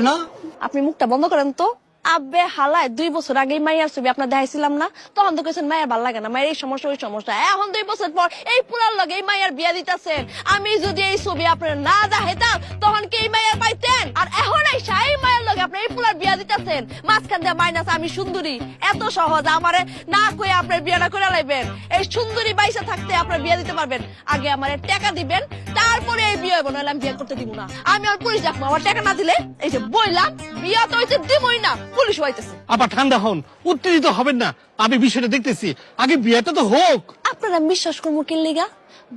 কেন? আপনি মুখটা বন্ধ করেন তো। আব্বে হালায় 2 বছর আগে মাইয়ার ছবি আপনার দেখাইছিলাম না, তখন তো কেছেন মায়ের ভাল লাগে না, মায়ের এই সমস্যা ওই সমস্যা। এখন 2 বছর পর এই পুরার লগে এই মায়ের বিয়া দিতেছেন। আমি যদি এই ছবি আপনার না দেখাইতাম তখন কি এই মায়ের পাইতেন? আর এখন এই মায়ের লগে আপনি এই পুরার বিয়া দিতেছেন, মাঝখান দিয়ে মাইনাস আমি সুন্দরী। এত সহজ আমারে না কই আপনার বিয়াটা করে লাইবেন। এই সুন্দরী বাইসা থাকতে আপনার বিয়া দিতে পারবেন। আগে আমারে টাকা দিবেন, তারপরে এই বিয়ে হইব, নাহলে আমি বিয়ে করতে দিব না। আমি আর পুলিশ ডাকবো, আমার টাকা না দিলে এই যে বইলাম বিয়া তো হইতে দিবই না, পুলিশ হইতেছে। আবার ঠান্ডা হন, উত্তেজিত হবেন না, আমি বিষয়টা দেখতেছি, আগে বিয়েটা তো হোক। আপনারা বিশ্বাস করবো কি লিগা?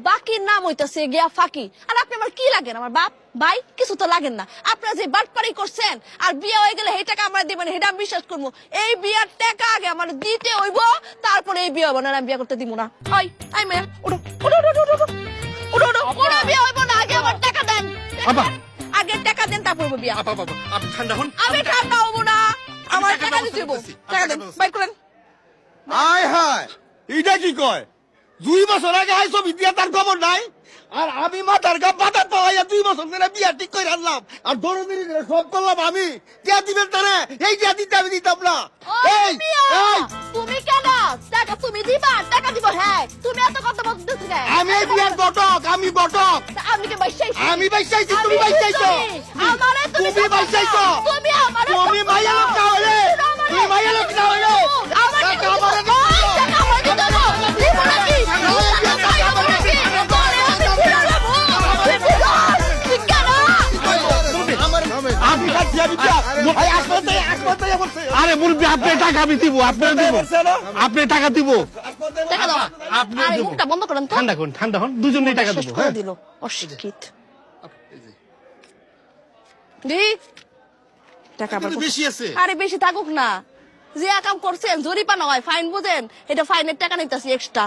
বাকির নাম হইতাছে গিয়া ফাঁকি। আর আপনি আমার কি লাগেন? আমার বাপ ভাই কিছু তো লাগেন না। আপনারা যে বাটপারি করছেন আর বিয়ে হয়ে গেলে এই টাকা আমরা দিবেন, এটা আমি বিশ্বাস করবো। এই বিয়ার টাকা আগে আমার দিতে হইব, তারপরে এই বিয়ে হইব, না আমি বিয়ে করতে দিব না। ওই আই মেয়ে ওঠো ওঠো ওঠো ওঠো ওঠো ওঠো ওঠো, কোনো বিয়ে হইব না, আগে আমার টাকা দেন। আগে টাকা দেন, তারপর বিয়া। আপনি ঠান্ডা হন। আমি ঠান্ডা হবো না, আমার টাকা দিতে হইব। টাকা দেন, বাইর করেন। আয় হায়, এটা কি কয়? 2 বছর আগে আইসো বিদ্যা তার খবর নাই, আর আমি মাথার গা বাতা পাওয়াইয়া 2 বছর ধরে বিয়া ঠিক করে আনলাম, আর দৌড়াদৌড়ি করে সব করলাম আমি। কে দিবেন তারে? এই যে দিতে আমি দিতাম না। এই এই তুমি কেন টাকা তুমি দিবা? টাকা দিব। হ্যাঁ তুমি এত কথা বলতেছ কেন? আমি এই বিয়ার ঘটক, আমি ঘটক। আমি কি বাইসাইছি? আমি বাইসাইছি, তুমি বাইসাইছো। আমারে তুমি বাইসাইছো। তুমি আমারে তুমি মাইয়া লোক না হইলে, তুমি মাইয়া লোক না হইলে টাকা আমারে দিতে হবে। টাকা আমারে দিতে হবে। দিব নাকি? আরে মুরব্বী, আপনি টাকা আমি দিব, আপনি দিব, আপনি টাকা দিব। টাকা দাও। আপনি আরে দিব। মুখটা বন্ধ করেন তো। ঠান্ডা হন, ঠান্ডা হন, দুজনেই টাকা দিব। হ্যাঁ দিল অশিক্ষিত। দি টাকা আবার বেশি আছে। আরে বেশি থাকুক না, যে কাম করছেন জরিপানা হয়, ফাইন বুঝেন, এটা ফাইনের টাকা নিতেছি এক্সট্রা।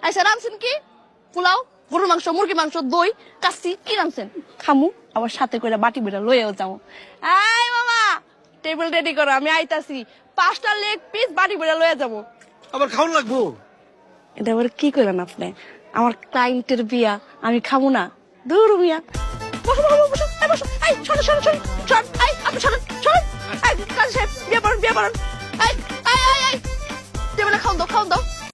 আচ্ছা রামছেন কি? পোলাও, গরুর মাংস, মুরগি মাংস, দই, কাচ্চি, কি রামছেন? খামু, আবার সাথে করে বাটি বেটা লয়েও যাবো। আয় মামা টেবিল রেডি করো, আমি আইতাছি। 5টা লেগ পিস বাটি বেটা লয়ে যাবো। আবার খাওয়ান লাগবো। এটা আবার কি করেন আপনি? আমার ক্লায়েন্টের বিয়া, আমি খাবো না? দূর মিয়া। বসো বসো বসো, এই বসো, এই শোনো শোনো শোনো শোন, এই আপনি শোনেন শোনেন, এই কাজী সাহেব বিয়া পড়েন বিয়া পড়েন, এই এই এই টেবিলে খাওন দাও খাওন দাও।